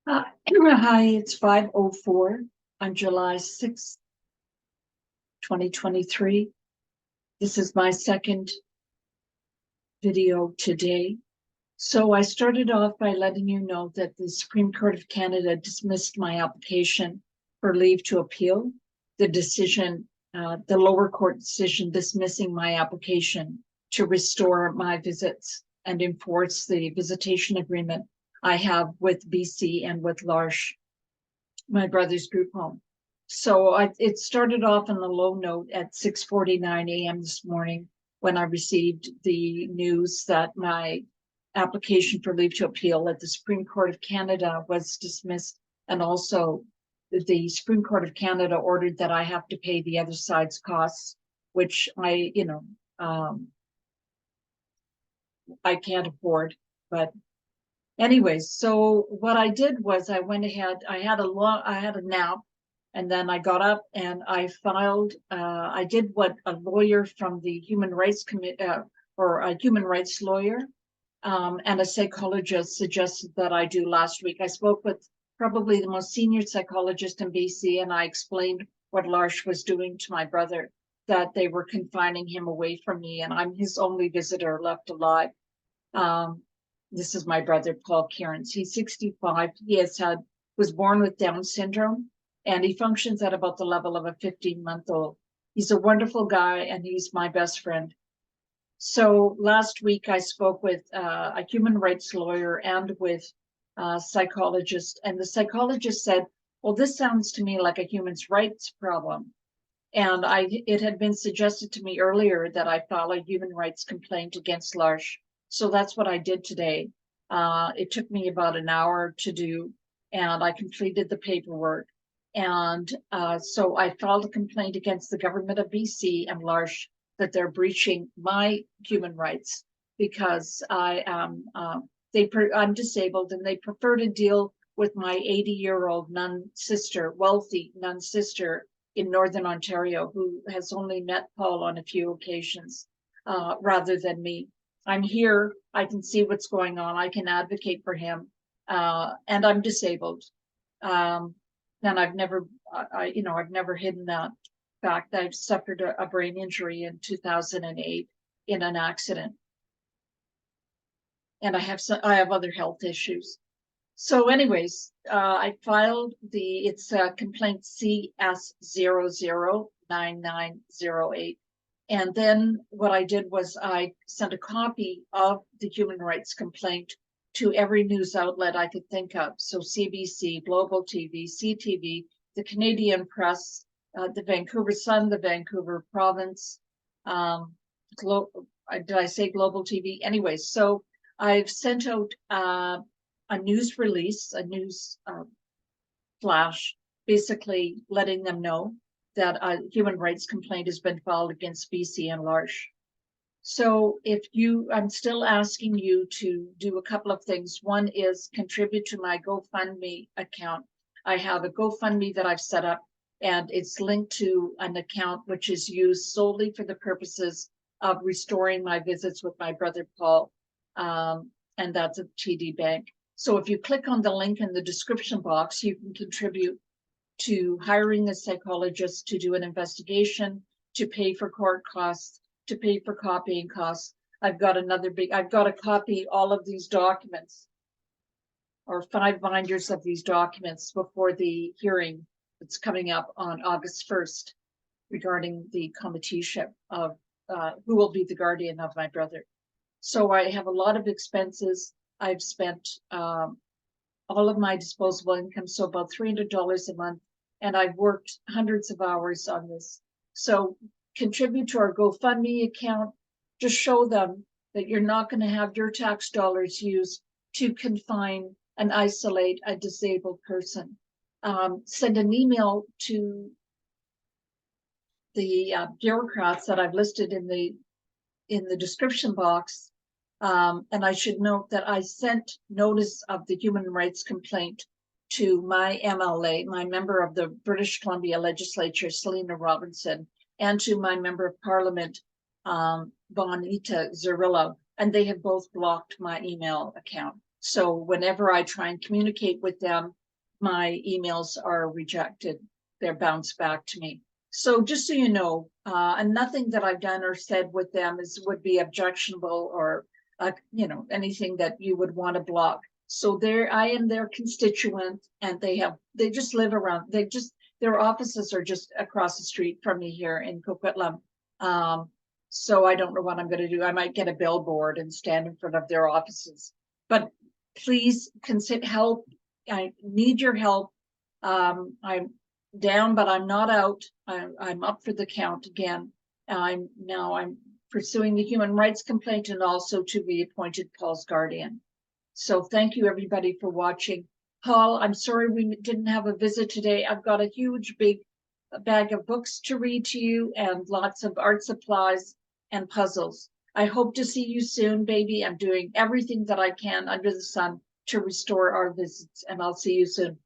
Hi, it's 5:04 on July 6th, 2023. This is my second video today. So I started off by letting you know that the Supreme Court of Canada dismissed my application for leave to appeal. The decision, the lower court decision dismissing my application to restore my visits and enforce the visitation agreement I have with BC and with L'Arche, my brother's group home. So it started off on a low note at 6:49 a.m. this morning when I received the news that my application for leave to appeal at the Supreme Court of Canada was dismissed, and also the Supreme Court of Canada ordered that I have to pay the other side's costs, which I can't afford. But anyways, so what I did was I went ahead, I had a nap, and then I got up and I filed, I did what a lawyer from the Human Rights Committee, or a human rights lawyer, and a psychologist suggested that I do last week. I spoke with probably the most senior psychologist in BC, and I explained what L'Arche was doing to my brother, that they were confining him away from me, and I'm his only visitor left alive. This is my brother, Paul Kierans. He's 65. He was born with Down syndrome, and he functions at about the level of a 15-month-old. He's a wonderful guy, and he's my best friend. So last week I spoke with a human rights lawyer and with a psychologist, and the psychologist said, well, this sounds to me like a human rights problem. And it had been suggested to me earlier that I file a human rights complaint against L'Arche. So that's what I did today. It took me about an hour to do, and I completed the paperwork. And so I filed a complaint against the government of BC and L'Arche that they're breaching my human rights because I'm disabled, and they prefer to deal with my 80-year-old nun sister, wealthy nun sister in Northern Ontario, who has only met Paul on a few occasions, rather than me. I'm here, I can see what's going on, I can advocate for him, and I'm disabled. And I've never hidden that fact that I've suffered a brain injury in 2008 in an accident. And I have other health issues. So anyways, I filed it's a complaint CS009908. And then what I did was I sent a copy of the human rights complaint to every news outlet I could think of. So CBC, Global TV, CTV, the Canadian Press, the Vancouver Sun, the Vancouver Province, did I say Global TV? Anyways, so I've sent out a news release, a news flash, basically letting them know that a human rights complaint has been filed against BC and L'Arche. So I'm still asking you to do a couple of things. One is contribute to my GoFundMe account. I have a GoFundMe that I've set up, and it's linked to an account which is used solely for the purposes of restoring my visits with my brother Paul, and that's a TD Bank. So if you click on the link in the description box, you can contribute to hiring a psychologist to do an investigation, to pay for court costs, to pay for copying costs. I've got to copy all of these documents, or 5 binders of these documents, before the hearing that's coming up on August 1st regarding the committeeship of who will be the guardian of my brother. So I have a lot of expenses. I've spent all of my disposable income, so about $300 a month, and I've worked hundreds of hours on this. So contribute to our GoFundMe account. Just show them that you're not going to have your tax dollars used to confine and isolate a disabled person. Send an email to the bureaucrats that I've listed in the description box. And I should note that I sent notice of the human rights complaint to my MLA, my member of the British Columbia Legislature, Selena Robinson, and to my member of Parliament, Bonita Zerillo, and they have both blocked my email account. So whenever I try and communicate with them, my emails are rejected. They're bounced back to me. So just so you know, and nothing that I've done or said with them would be objectionable or anything that you would want to block. So I am their constituent, and they just live around. Their offices are just across the street from me here in Coquitlam. So I don't know what I'm going to do. I might get a billboard and stand in front of their offices. But please consider help. I need your help. I'm down, but I'm not out. I'm up for the count again. I'm pursuing the human rights complaint and also to be appointed Paul's guardian. So thank you everybody for watching. Paul, I'm sorry we didn't have a visit today. I've got a huge big bag of books to read to you and lots of art supplies and puzzles. I hope to see you soon, baby. I'm doing everything that I can under the sun to restore our visits, and I'll see you soon.